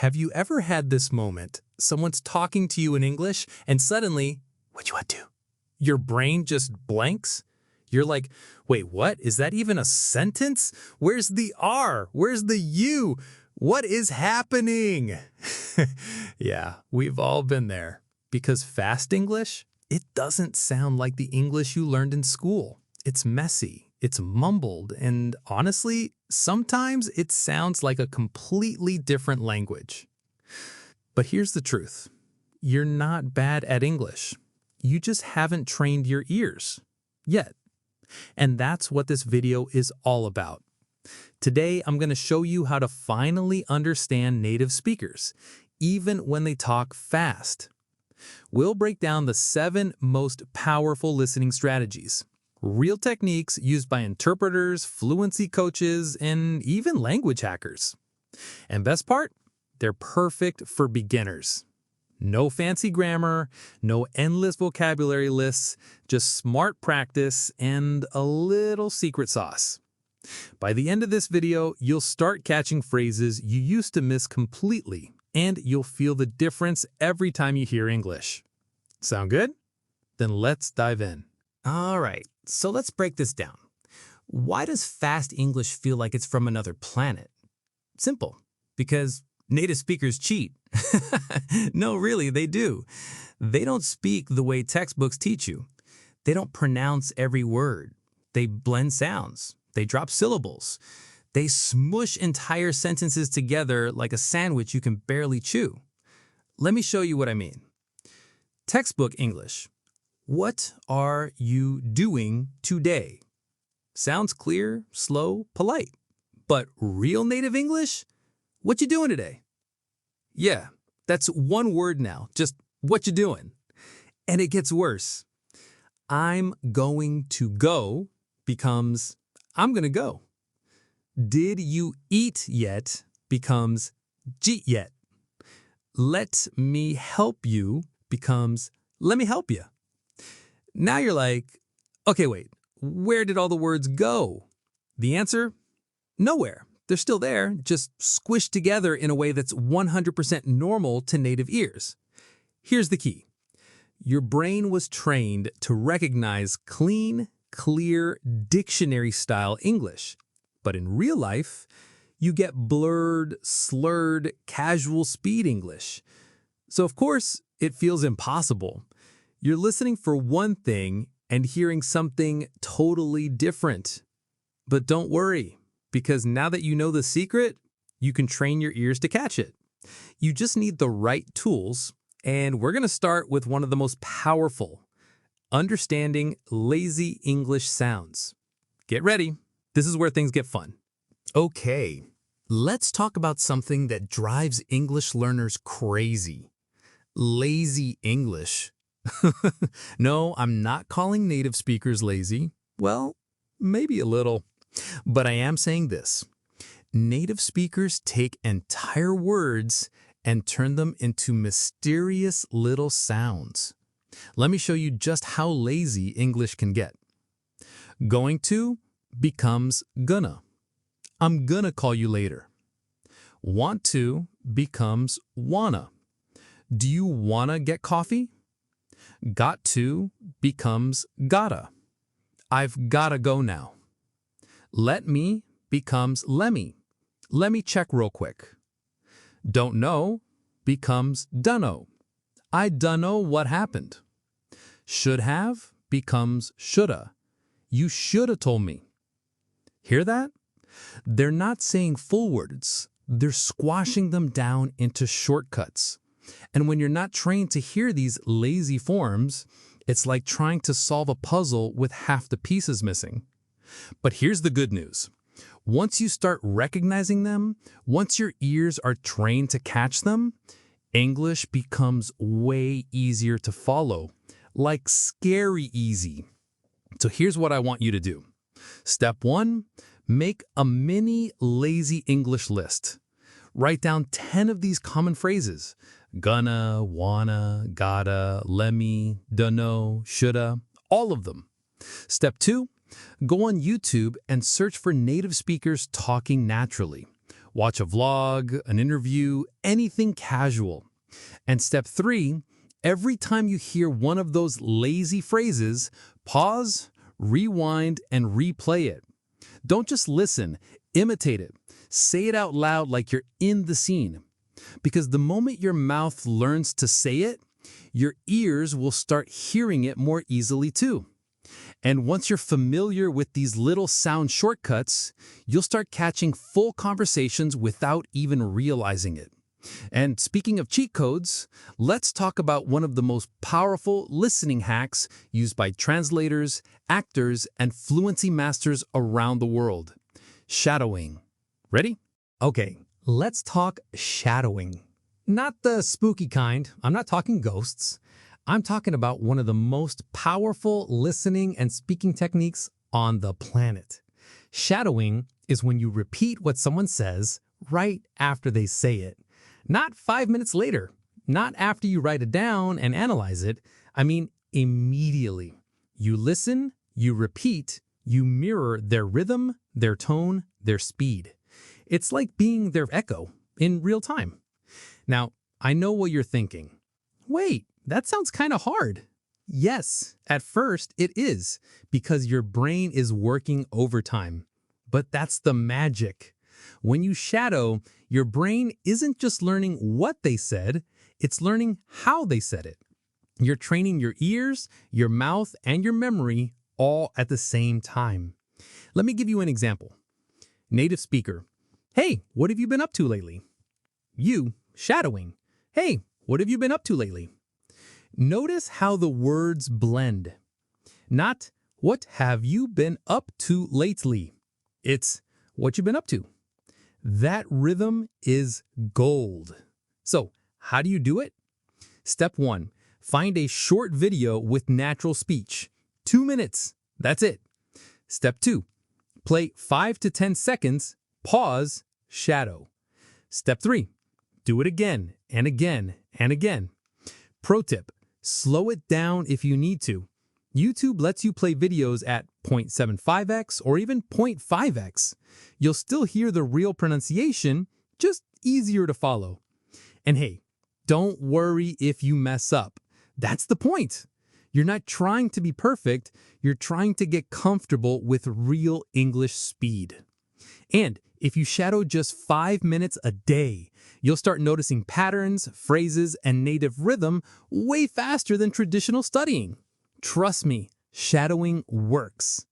Have you ever had this moment? Someone's talking to you in English and suddenly, what you want to? Your brain just blanks? You're like, wait, what? Is that even a sentence? Where's the R? Where's the U? What is happening? Yeah, we've all been there. Because fast English, it doesn't sound like the English you learned in school. It's messy, it's mumbled, and honestly, sometimes it sounds like a completely different language. But here's the truth. You're not bad at English. You just haven't trained your ears. Yet. And that's what this video is all about. Today, I'm going to show you how to finally understand native speakers, even when they talk fast. We'll break down the 7 most powerful listening strategies. Real techniques used by interpreters, fluency coaches, and even language hackers. And best part? They're perfect for beginners. No fancy grammar, no endless vocabulary lists, just smart practice and a little secret sauce. By the end of this video, you'll start catching phrases you used to miss completely, and you'll feel the difference every time you hear English. Sound good? Then let's dive in. All right, so let's break this down. Why does fast English feel like it's from another planet? Simple, because native speakers cheat. No, really, they do. They don't speak the way textbooks teach you. They don't pronounce every word. They blend sounds. They drop syllables. They smush entire sentences together like a sandwich you can barely chew. Let me show you what I mean. Textbook English. What are you doing today? Sounds clear, slow, polite. But real native English? What you doing today? Yeah, that's one word now, just what you doing. And it gets worse. I'm going to go becomes I'm going to go. Did you eat yet becomes jeet yet. Let me help you becomes let me help you. Now you're like, okay, wait, where did all the words go? The answer? Nowhere. They're still there, just squished together in a way that's 100% normal to native ears. Here's the key. Your brain was trained to recognize clean, clear, dictionary-style English. But in real life, you get blurred, slurred, casual speed English. So of course, it feels impossible. You're listening for one thing and hearing something totally different. But don't worry. Because now that you know the secret, you can train your ears to catch it. You just need the right tools, and we're going to start with one of the most powerful, understanding lazy English sounds. Get ready. This is where things get fun. Okay, let's talk about something that drives English learners crazy. Lazy English. No, I'm not calling native speakers lazy. Well, maybe a little. But I am saying this. Native speakers take entire words and turn them into mysterious little sounds. Let me show you just how lazy English can get. Going to becomes gonna. I'm gonna call you later. Want to becomes wanna. Do you wanna get coffee? Got to becomes gotta. I've gotta go now. Let me becomes lemme. Let me check real quick. Don't know becomes dunno. I dunno what happened. Should have becomes shoulda. You shoulda told me. Hear that? They're not saying full words. They're squashing them down into shortcuts. And when you're not trained to hear these lazy forms, it's like trying to solve a puzzle with half the pieces missing. But here's the good news. Once you start recognizing them, once your ears are trained to catch them, English becomes way easier to follow, like scary easy. So here's what I want you to do. Step 1, make a mini lazy English list. Write down 10 of these common phrases. Gonna, wanna, gotta, lemme, dunno, shoulda, all of them. Step 2, go on YouTube and search for native speakers talking naturally. Watch a vlog, an interview, anything casual. And step 3, every time you hear one of those lazy phrases, pause, rewind, and replay it. Don't just listen, imitate it. Say it out loud like you're in the scene. Because the moment your mouth learns to say it, your ears will start hearing it more easily too. And once you're familiar with these little sound shortcuts, you'll start catching full conversations without even realizing it. And speaking of cheat codes, let's talk about one of the most powerful listening hacks used by translators, actors, and fluency masters around the world: shadowing. Ready? Okay, let's talk shadowing. Not the spooky kind. I'm not talking ghosts. I'm talking about one of the most powerful listening and speaking techniques on the planet. Shadowing is when you repeat what someone says right after they say it. Not 5 minutes later, not after you write it down and analyze it. I mean, immediately. You listen, you repeat, you mirror their rhythm, their tone, their speed. It's like being their echo in real time. Now, I know what you're thinking. Wait, that sounds kind of hard. Yes, at first it is, because your brain is working overtime. But that's the magic. When you shadow, your brain isn't just learning what they said, it's learning how they said it. You're training your ears, your mouth, and your memory all at the same time. Let me give you an example. Native speaker: "Hey, what have you been up to lately?" You, shadowing: "Hey, what have you been up to lately?" Notice how the words blend. Not, "What have you been up to lately?" It's, "What you been up to?" That rhythm is gold. So, how do you do it? Step 1, find a short video with natural speech. 2 minutes. That's it. Step 2, play 5 to 10 seconds, pause, shadow. Step 3, do it again and again and again. Pro tip: slow it down if you need to. YouTube lets you play videos at 0.75x or even 0.5x. You'll still hear the real pronunciation, just easier to follow. And hey, don't worry if you mess up. That's the point. You're not trying to be perfect, you're trying to get comfortable with real English speed. And if you shadow just 5 minutes a day, you'll start noticing patterns, phrases, and native rhythm way faster than traditional studying. Trust me, shadowing works.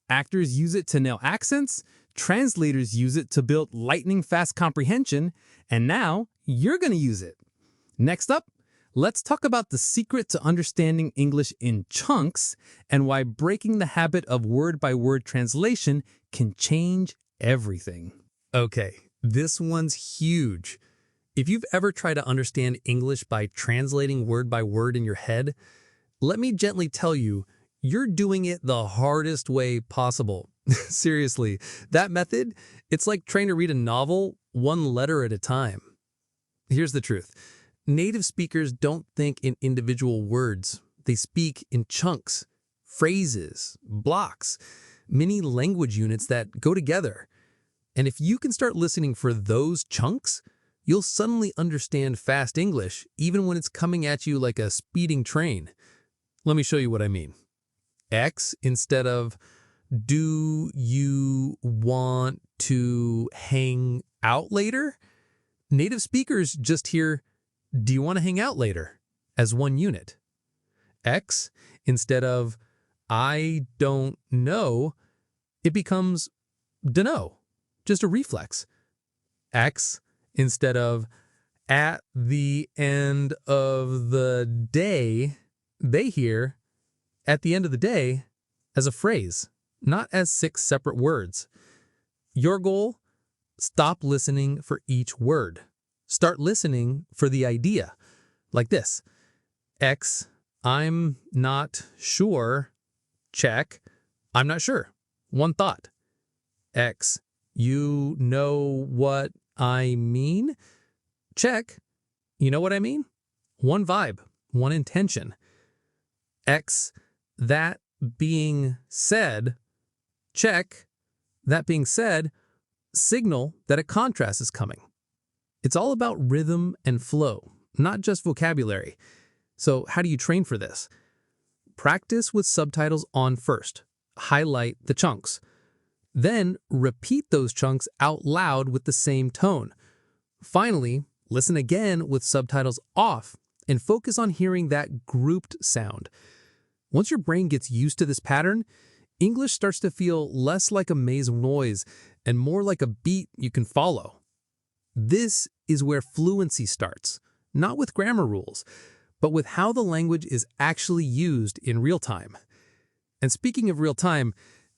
Actors use it to nail accents, translators use it to build lightning-fast comprehension, and now you're going to use it. Next up, let's talk about the secret to understanding English in chunks and why breaking the habit of word-by-word translation can change everything. Okay, this one's huge. If you've ever tried to understand English by translating word by word in your head, let me gently tell you, you're doing it the hardest way possible. Seriously, that method, it's like trying to read a novel one letter at a time. Here's the truth. Native speakers don't think in individual words. They speak in chunks, phrases, blocks, mini language units that go together. And if you can start listening for those chunks, you'll suddenly understand fast English, even when it's coming at you like a speeding train. Let me show you what I mean. X instead of, "Do you want to hang out later?" Native speakers just hear, "Do you want to hang out later?" as one unit. X instead of, "I don't know," it becomes dunno, just a reflex. X instead of, "At the end of the day," they hear "at the end of the day" as a phrase, not as 6 separate words. Your goal? Stop listening for each word. Start listening for the idea. Like this. X, I'm not sure. Check. I'm not sure. One thought. X, you know what I mean? Check. You know what I mean? One vibe, one intention. X, that being said. Check. That being said, signal that a contrast is coming. It's all about rhythm and flow, not just vocabulary. So how do you train for this? Practice with subtitles on first. Highlight the chunks. Then repeat those chunks out loud with the same tone. Finally, listen again with subtitles off and focus on hearing that grouped sound. Once your brain gets used to this pattern, English starts to feel less like a maze of noise and more like a beat you can follow. This is where fluency starts, not with grammar rules, but with how the language is actually used in real time. And speaking of real time,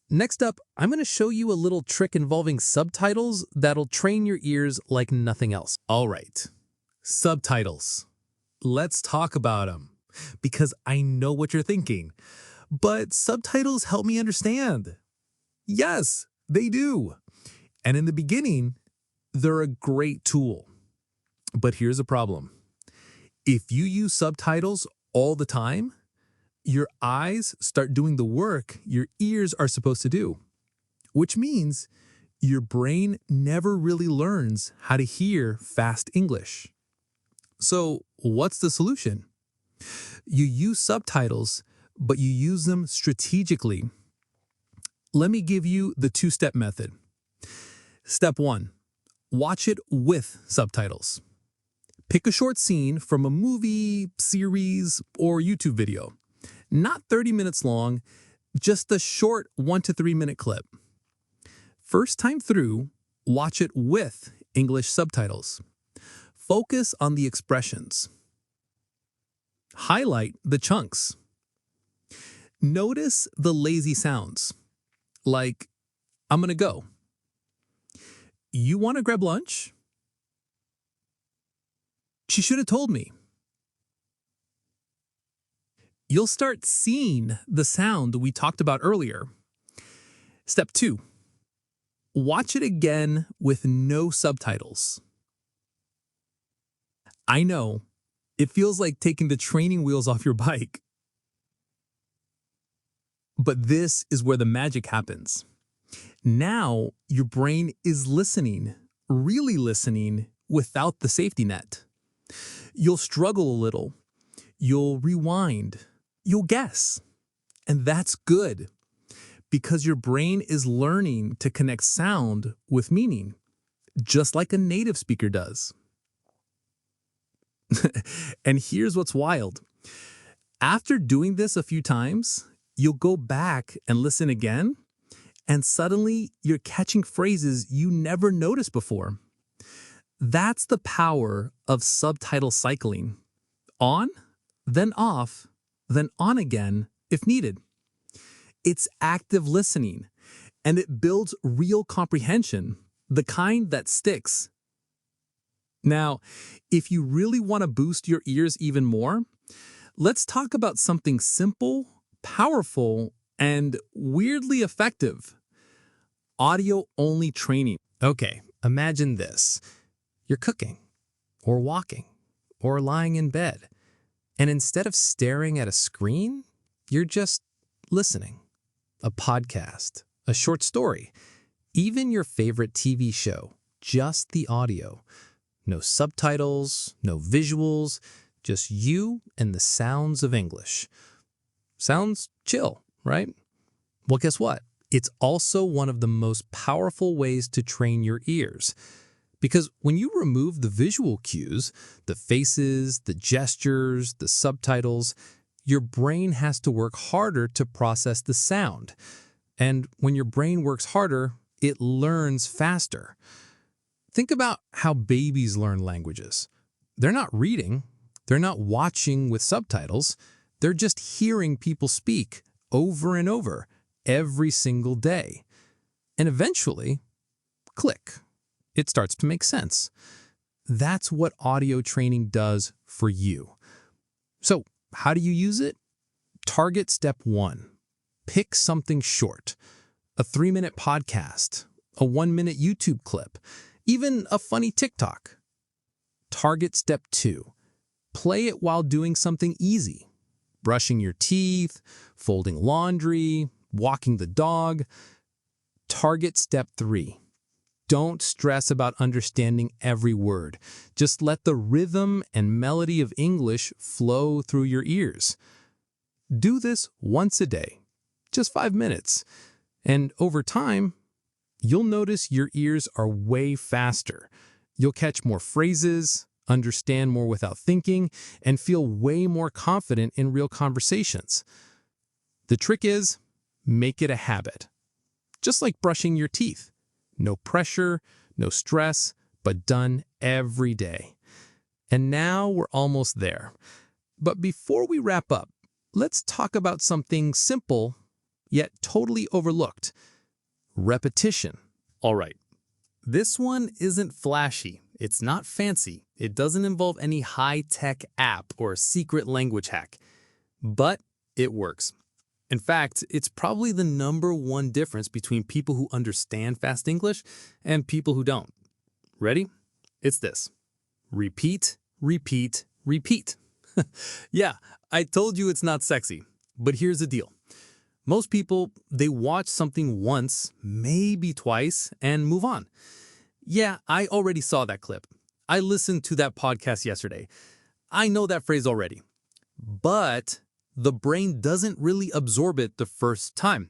next up, I'm going to show you a little trick involving subtitles that'll train your ears like nothing else. All right, subtitles. Let's talk about them, because I know what you're thinking. But subtitles help me understand. Yes, they do. And in the beginning, they're a great tool. But here's a problem. If you use subtitles all the time, your eyes start doing the work your ears are supposed to do, which means your brain never really learns how to hear fast English. So what's the solution? You use subtitles, but you use them strategically. Let me give you the two-step method. Step 1, watch it with subtitles. Pick a short scene from a movie, series, or YouTube video. Not 30 minutes long, just a short 1 to 3 minute clip. First time through, watch it with English subtitles. Focus on the expressions. Highlight the chunks. Notice the lazy sounds, like, I'm gonna go. You wanna grab lunch? She should have told me. You'll start seeing the sound we talked about earlier. Step 2, watch it again with no subtitles. I know, it feels like taking the training wheels off your bike. But this is where the magic happens. Now your brain is listening, really listening, without the safety net. You'll struggle a little. You'll rewind. You'll guess. And that's good, because your brain is learning to connect sound with meaning, just like a native speaker does. And here's what's wild. After doing this a few times, you'll go back and listen again, and suddenly you're catching phrases you never noticed before. That's the power of subtitle cycling. On, then off, then on again if needed. It's active listening, and it builds real comprehension, the kind that sticks. Now, if you really want to boost your ears even more, let's talk about something simple, powerful, and weirdly effective. Audio-only training. Okay, imagine this. You're cooking, or walking, or lying in bed, and instead of staring at a screen, you're just listening. A podcast, a short story, even your favorite TV show, just the audio. No subtitles, no visuals, just you and the sounds of English. Sounds chill, right? Well, guess what? It's also one of the most powerful ways to train your ears. Because when you remove the visual cues, the faces, the gestures, the subtitles, your brain has to work harder to process the sound. And when your brain works harder, it learns faster. Think about how babies learn languages. They're not reading, they're not watching with subtitles, they're just hearing people speak over and over every single day. And eventually, click, it starts to make sense. That's what audio training does for you. So, how do you use it? Target step 1. Pick something short. A 3-minute podcast, a 1-minute YouTube clip, even a funny TikTok. Target step 2. Play it while doing something easy. Brushing your teeth, folding laundry, walking the dog. Target step 3. Don't stress about understanding every word. Just let the rhythm and melody of English flow through your ears. Do this once a day, just 5 minutes. And over time, you'll notice your ears are way faster. You'll catch more phrases, understand more without thinking, and feel way more confident in real conversations. The trick is, make it a habit. Just like brushing your teeth. No pressure, no stress, but done every day. And now we're almost there. But before we wrap up, let's talk about something simple, yet totally overlooked. Repetition. All right. This one isn't flashy. It's not fancy. It doesn't involve any high-tech app or secret language hack. But it works. In fact, it's probably the #1 difference between people who understand fast English and people who don't. Ready? It's this. Repeat, repeat, repeat. Yeah, I told you it's not sexy, but here's the deal. Most people, they watch something once, maybe twice, and move on. Yeah, I already saw that clip. I listened to that podcast yesterday. I know that phrase already. But the brain doesn't really absorb it the first time.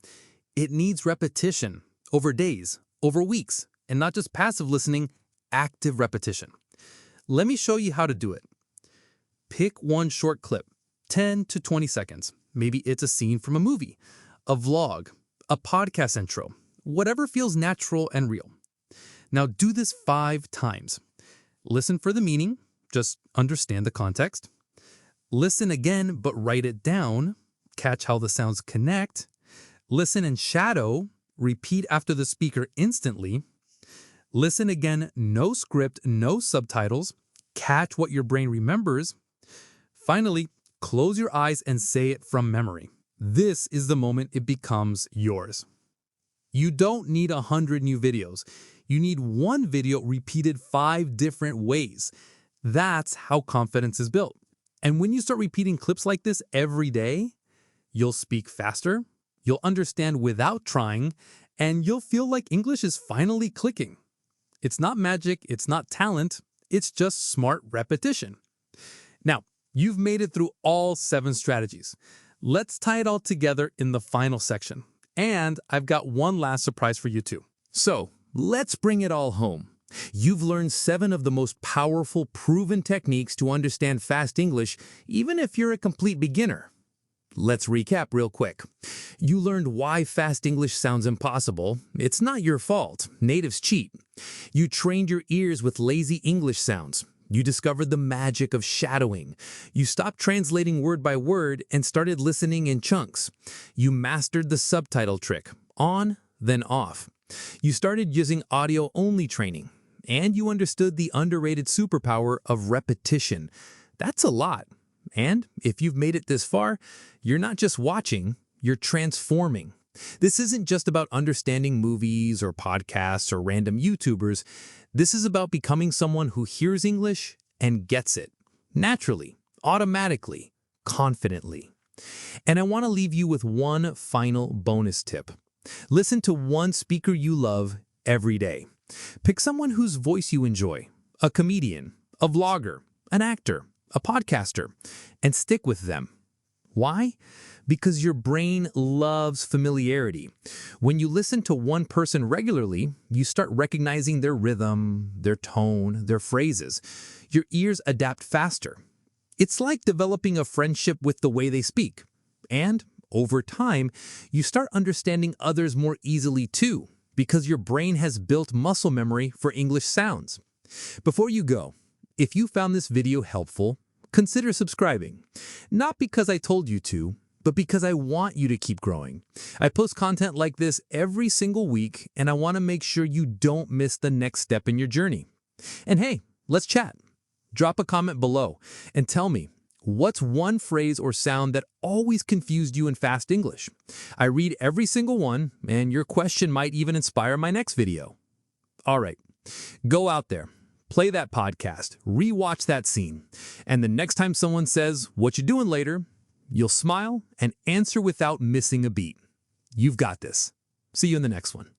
It needs repetition over days, over weeks, and not just passive listening, active repetition. Let me show you how to do it. Pick one short clip, 10 to 20 seconds. Maybe it's a scene from a movie, a vlog, a podcast intro, whatever feels natural and real. Now do this 5 times. Listen for the meaning, just understand the context. Listen again, but write it down. Catch how the sounds connect. Listen and shadow. Repeat after the speaker instantly. Listen again, no script, no subtitles. Catch what your brain remembers. Finally, close your eyes and say it from memory. This is the moment it becomes yours. You don't need 100 new videos. You need one video repeated 5 different ways. That's how confidence is built. And when you start repeating clips like this every day, you'll speak faster, you'll understand without trying, and you'll feel like English is finally clicking. It's not magic, it's not talent, it's just smart repetition. Now, you've made it through all 7 strategies. Let's tie it all together in the final section. And I've got one last surprise for you too. So, let's bring it all home. You've learned 7 of the most powerful, proven techniques to understand fast English, even if you're a complete beginner. Let's recap real quick. You learned why fast English sounds impossible. It's not your fault. Natives cheat. You trained your ears with lazy English sounds. You discovered the magic of shadowing. You stopped translating word by word and started listening in chunks. You mastered the subtitle trick. On, then off. You started using audio-only training. And you understood the underrated superpower of repetition. That's a lot. And if you've made it this far, you're not just watching, you're transforming. This isn't just about understanding movies or podcasts or random YouTubers. This is about becoming someone who hears English and gets it. Naturally, automatically, confidently. And I want to leave you with one final bonus tip. Listen to one speaker you love every day. Pick someone whose voice you enjoy, a comedian, a vlogger, an actor, a podcaster, and stick with them. Why? Because your brain loves familiarity. When you listen to one person regularly, you start recognizing their rhythm, their tone, their phrases. Your ears adapt faster. It's like developing a friendship with the way they speak. And over time, you start understanding others more easily too, because your brain has built muscle memory for English sounds. Before you go, if you found this video helpful, consider subscribing. Not because I told you to, but because I want you to keep growing. I post content like this every single week, and I want to make sure you don't miss the next step in your journey. And hey, let's chat. Drop a comment below and tell me, what's one phrase or sound that always confused you in fast English? I read every single one, and your question might even inspire my next video. All right, go out there, play that podcast, rewatch that scene, and the next time someone says, "What you doing later?" you'll smile and answer without missing a beat. You've got this. See you in the next one.